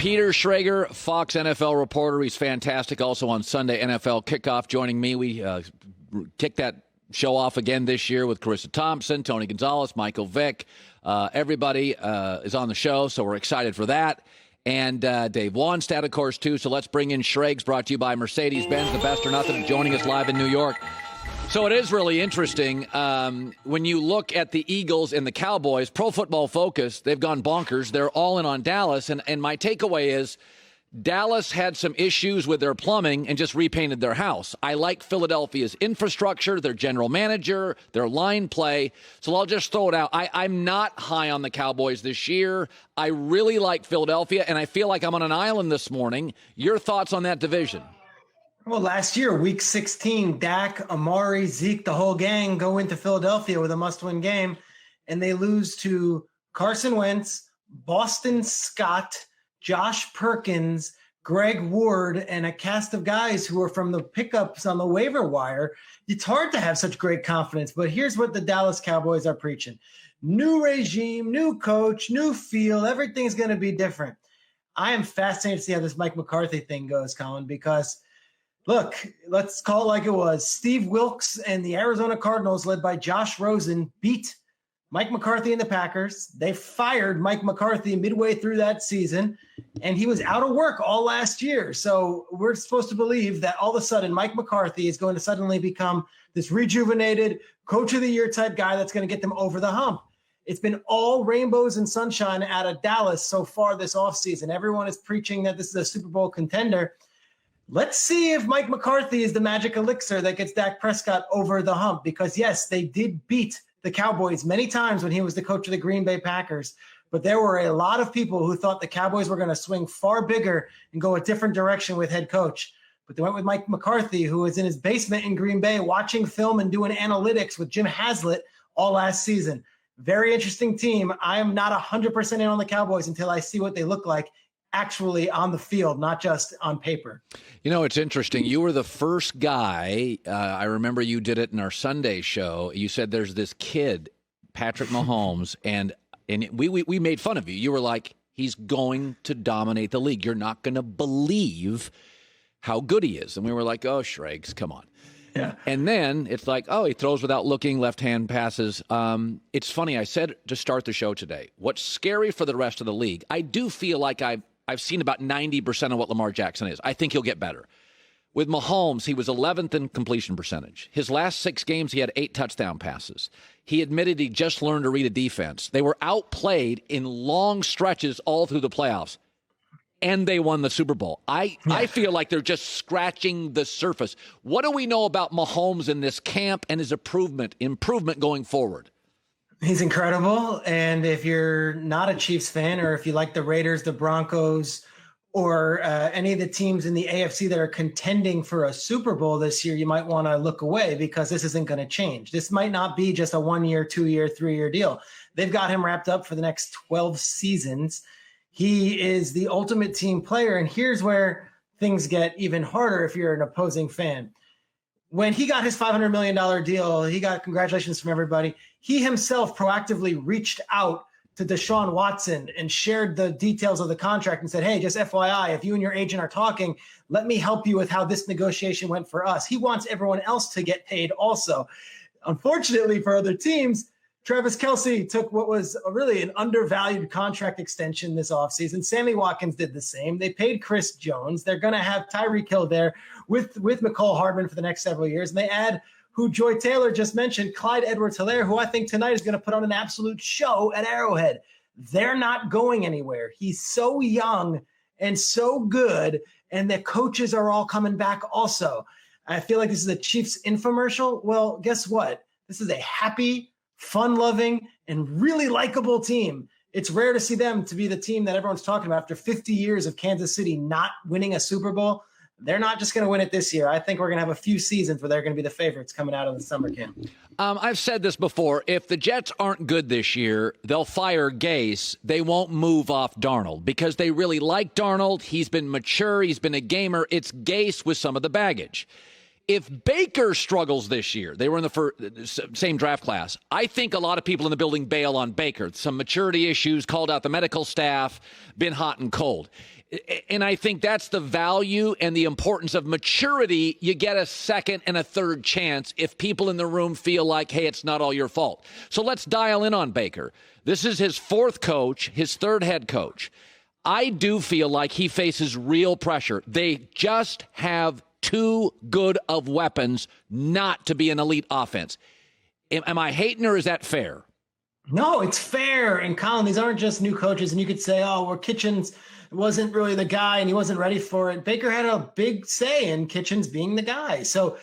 Peter Schrager, Fox NFL reporter. He's fantastic. Also on Sunday NFL Kickoff, joining me. We kicked that show off again this year with Carissa Thompson, Tony Gonzalez, Michael Vick. Everybody is on the show, so we're excited for that. And Dave Wanstead, of course, too. So let's bring in Schrags, brought to you by Mercedes-Benz, the best or nothing, joining us live in New York. So it is really interesting when you look at the Eagles and the Cowboys, Pro Football Focus, they've gone bonkers. They're all in on Dallas. And my takeaway is Dallas had some issues with their plumbing and just repainted their house. I like Philadelphia's infrastructure, their general manager, their line play. So I'll just throw it out. I'm not high on the Cowboys this year. I really like Philadelphia, and I feel like I'm on an island this morning. Your thoughts on that division? Well, last year, week 16, Dak, Amari, Zeke, the whole gang go into Philadelphia with a must-win game, and they lose to Carson Wentz, Boston Scott, Josh Perkins, Greg Ward, and a cast of guys who are from the pickups on the waiver wire. It's hard to have such great confidence, but here's what the Dallas Cowboys are preaching. New regime, new coach, new feel, everything's going to be different. I am fascinated to see how this Mike McCarthy thing goes, Colin, because look, let's call it like it was. Steve Wilkes and the Arizona Cardinals, led by Josh Rosen, beat Mike McCarthy and the Packers. They fired Mike McCarthy midway through that season, and he was out of work all last year. So we're supposed to believe that all of a sudden Mike McCarthy is going to suddenly become this rejuvenated coach of the year type guy that's going to get them over the hump. It's been all rainbows and sunshine out of Dallas so far this offseason. Everyone is preaching that this is a Super Bowl contender. Let's see if Mike McCarthy is the magic elixir that gets Dak Prescott over the hump, because, yes, they did beat the Cowboys many times when he was the coach of the Green Bay Packers. But there were a lot of people who thought the Cowboys were going to swing far bigger and go a different direction with head coach. But they went with Mike McCarthy, who was in his basement in Green Bay watching film and doing analytics with Jim Haslett all last season. Very interesting team. I am not 100% in on the Cowboys until I see what they look like actually on the field, not just on paper. You know, it's interesting. You were the first guy, I remember you did it in our Sunday show. You said there's this kid, Patrick Mahomes, and we made fun of you. You were like, he's going to dominate the league. You're not going to believe how good he is. And we were like, oh, Schrags, come on. Yeah. And then it's like, oh, he throws without looking, left-hand passes. It's funny. I said to start the show today, what's scary for the rest of the league, I do feel like I've seen about 90% of what Lamar Jackson is. I think he'll get better. With Mahomes, he was 11th in completion percentage. His last 6 games, he had 8 touchdown passes. He admitted he just learned to read a defense. They were outplayed in long stretches all through the playoffs, and they won the Super Bowl. I feel like they're just scratching the surface. What do we know about Mahomes in this camp and his improvement going forward? He's incredible. And if you're not a Chiefs fan, or if you like the Raiders, the Broncos, or any of the teams in the AFC that are contending for a Super Bowl this year, you might want to look away, because this isn't going to change. This might not be just a 1-year, 2-year, 3-year deal. They've got him wrapped up for the next 12 seasons. He is the ultimate team player. And here's where things get even harder if you're an opposing fan. When he got his $500 million deal, he got congratulations from everybody. He himself proactively reached out to Deshaun Watson and shared the details of the contract and said, hey, just FYI, if you and your agent are talking, let me help you with how this negotiation went for us. He wants everyone else to get paid also. Unfortunately for other teams, Travis Kelce took what was really an undervalued contract extension this offseason. Sammy Watkins did the same. They paid Chris Jones. They're going to have Tyreek Hill there with McCole Hardman for the next several years. And they add, who Joy Taylor just mentioned, Clyde Edwards-Helaire, who I think tonight is going to put on an absolute show at Arrowhead. They're not going anywhere. He's so young and so good, and the coaches are all coming back also. I feel like this is a Chiefs infomercial. Well, guess what? This is a happy, fun-loving, and really likable team. It's rare to see them to be the team that everyone's talking about after 50 years of Kansas City not winning a Super Bowl. They're not just going to win it this year. I think we're going to have a few seasons where they're going to be the favorites coming out of the summer camp. I've said this before. If the Jets aren't good this year, they'll fire Gase. They won't move off Darnold because they really like Darnold. He's been mature. He's been a gamer. It's Gase with some of the baggage. If Baker struggles this year, they were in the same draft class, I think a lot of people in the building bail on Baker. Some maturity issues, called out the medical staff, been hot and cold. And I think that's the value and the importance of maturity. You get a second and a third chance if people in the room feel like, hey, it's not all your fault. So let's dial in on Baker. This is his fourth coach, his third head coach. I do feel like he faces real pressure. They just have too good of weapons not to be an elite offense. Am I hating, or is that fair? No, it's fair. And Colin, these aren't just new coaches. And you could say, oh, well, Kitchens wasn't really the guy and he wasn't ready for it. Baker had a big say in Kitchens being the guy. So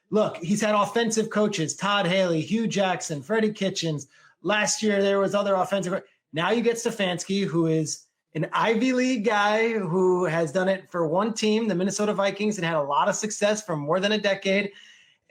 look, he's had offensive coaches, Todd Haley, Hugh Jackson, Freddie Kitchens. Last year, there was other offensive. Now you get Stefanski, who is an Ivy League guy who has done it for one team, the Minnesota Vikings, and had a lot of success for more than a decade.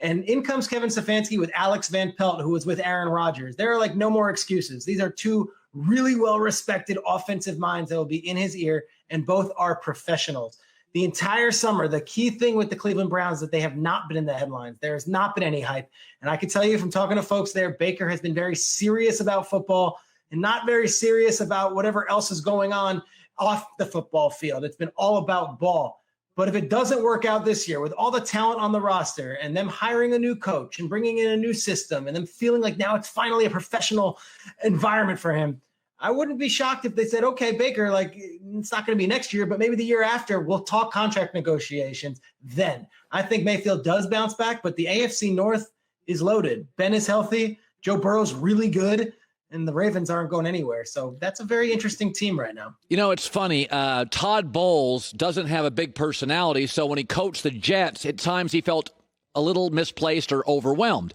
And in comes Kevin Stefanski with Alex Van Pelt, who was with Aaron Rodgers. There are like no more excuses. These are two really well-respected offensive minds that will be in his ear, and both are professionals. The entire summer, the key thing with the Cleveland Browns is that they have not been in the headlines. There has not been any hype. And I can tell you from talking to folks there, Baker has been very serious about football and not very serious about whatever else is going on off the football field. It's been all about ball. But if it doesn't work out this year with all the talent on the roster and them hiring a new coach and bringing in a new system and them feeling like now it's finally a professional environment for him, I wouldn't be shocked if they said, okay, Baker, like it's not going to be next year, but maybe the year after we'll talk contract negotiations then. I think Mayfield does bounce back, but the AFC North is loaded. Ben is healthy. Joe Burrow's really good. And the Ravens aren't going anywhere. So that's a very interesting team right now. You know, it's funny. Todd Bowles doesn't have a big personality. So when he coached the Jets, at times he felt a little misplaced or overwhelmed.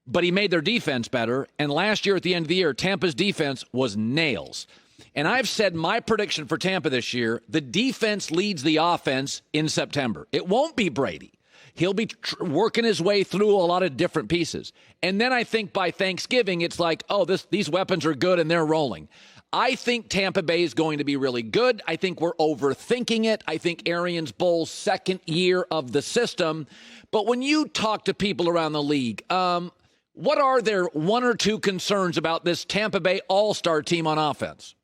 But he made their defense better. And last year at the end of the year, Tampa's defense was nails. And I've said my prediction for Tampa this year, the defense leads the offense in September. It won't be Brady. He'll be working his way through a lot of different pieces. And then I think by Thanksgiving, it's like, oh, these weapons are good and they're rolling. I think Tampa Bay is going to be really good. I think we're overthinking it. I think Arians Bowles' second year of the system. But when you talk to people around the league, what are their one or two concerns about this Tampa Bay all-star team on offense?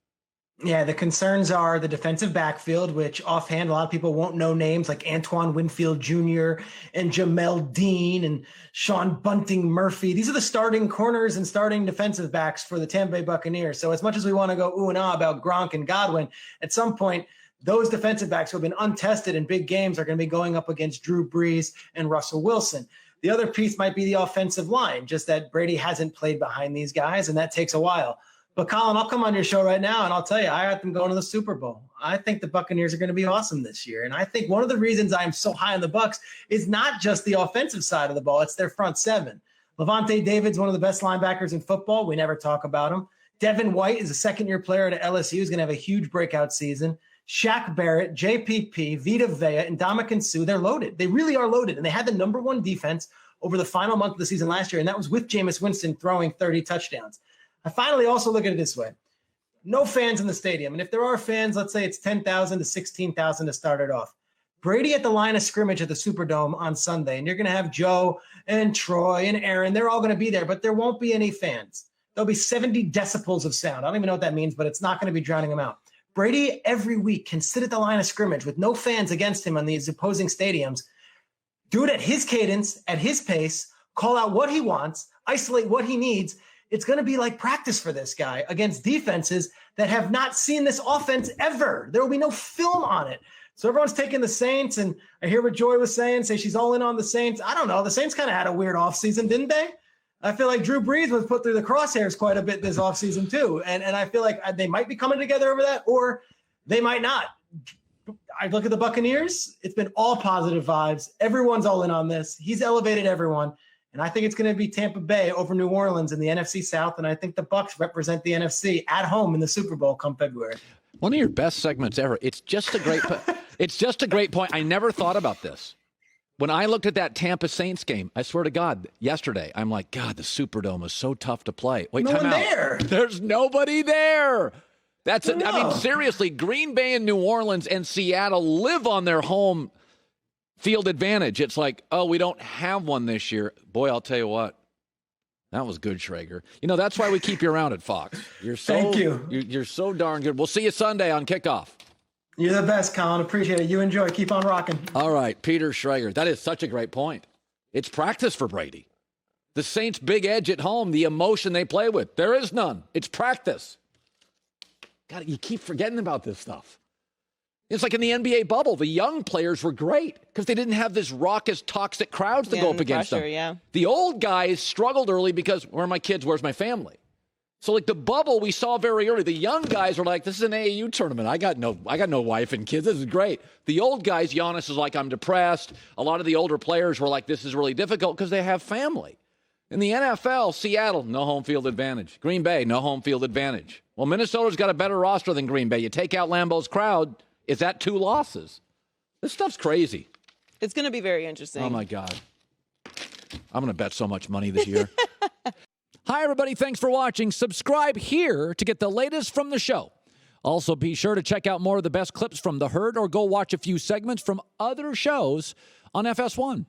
Yeah, the concerns are the defensive backfield, which offhand, a lot of people won't know names like Antoine Winfield Jr. and Jamel Dean and Sean Bunting Murphy. These are the starting corners and starting defensive backs for the Tampa Bay Buccaneers. So as much as we want to go ooh and ah about Gronk and Godwin, at some point, those defensive backs who have been untested in big games are going to be going up against Drew Brees and Russell Wilson. The other piece might be the offensive line, just that Brady hasn't played behind these guys, and that takes a while. But, Colin, I'll come on your show right now, and I'll tell you, I have them going to the Super Bowl. I think the Buccaneers are going to be awesome this year. And I think one of the reasons I'm so high on the Bucs is not just the offensive side of the ball. It's their front seven. Levante David's one of the best linebackers in football. We never talk about him. Devin White is a second-year player at LSU. He's going to have a huge breakout season. Shaq Barrett, JPP, Vita Vea, and Ndamukong Suh, they're loaded. They really are loaded. And they had the number one defense over the final month of the season last year, and that was with Jameis Winston throwing 30 touchdowns. I finally also look at it this way. No fans in the stadium. And if there are fans, let's say it's 10,000 to 16,000 to start it off. Brady at the line of scrimmage at the Superdome on Sunday, and you're going to have Joe and Troy and Aaron. They're all going to be there, but there won't be any fans. There'll be 70 decibels of sound. I don't even know what that means, but it's not going to be drowning them out. Brady every week can sit at the line of scrimmage with no fans against him on these opposing stadiums, do it at his cadence, at his pace, call out what he wants, isolate what he needs. It's going to be like practice for this guy against defenses that have not seen this offense ever. There will be no film on it. So everyone's taking the Saints, and I hear what Joy was saying, say she's all in on the Saints. I don't know. The Saints kind of had a weird offseason, didn't they? I feel like Drew Brees was put through the crosshairs quite a bit this offseason too. And I feel like they might be coming together over that, or they might not. I look at the Buccaneers. It's been all positive vibes. Everyone's all in on this. He's elevated everyone. And I think it's going to be Tampa Bay over New Orleans in the NFC South. And I think the Bucs represent the NFC at home in the Super Bowl come February. One of your best segments ever. It's just a great point. I never thought about this. When I looked at that Tampa Saints game, I swear to God, yesterday, I'm like, God, the Superdome is so tough to play. Wait, no time one out. there. There's nobody there. I mean, seriously, Green Bay and New Orleans and Seattle live on their home field advantage. It's like, oh, we don't have one this year. Boy, I'll tell you what. That was good, Schrager. You know, that's why we keep you around at Fox. Thank you. You're so darn good. We'll see you Sunday on Kickoff. You're the best, Colin. Appreciate it. You enjoy. Keep on rocking. All right, Peter Schrager. That is such a great point. It's practice for Brady. The Saints' big edge at home, the emotion they play with, there is none. It's practice. God, you keep forgetting about this stuff. It's like in the NBA bubble. The young players were great because they didn't have this raucous, toxic crowds to go up against them. Yeah. The old guys struggled early because, where are my kids? Where's my family? So like the bubble we saw very early, the young guys were like, this is an AAU tournament. I got no wife and kids. This is great. The old guys, Giannis is like, I'm depressed. A lot of the older players were like, this is really difficult because they have family. In the NFL, Seattle, no home field advantage. Green Bay, no home field advantage. Well, Minnesota's got a better roster than Green Bay. You take out Lambeau's crowd, is that 2 losses? This stuff's crazy. It's going to be very interesting. Oh, my God. I'm going to bet so much money this year. Hi, everybody. Thanks for watching. Subscribe here to get the latest from the show. Also, be sure to check out more of the best clips from The Herd or go watch a few segments from other shows on FS1.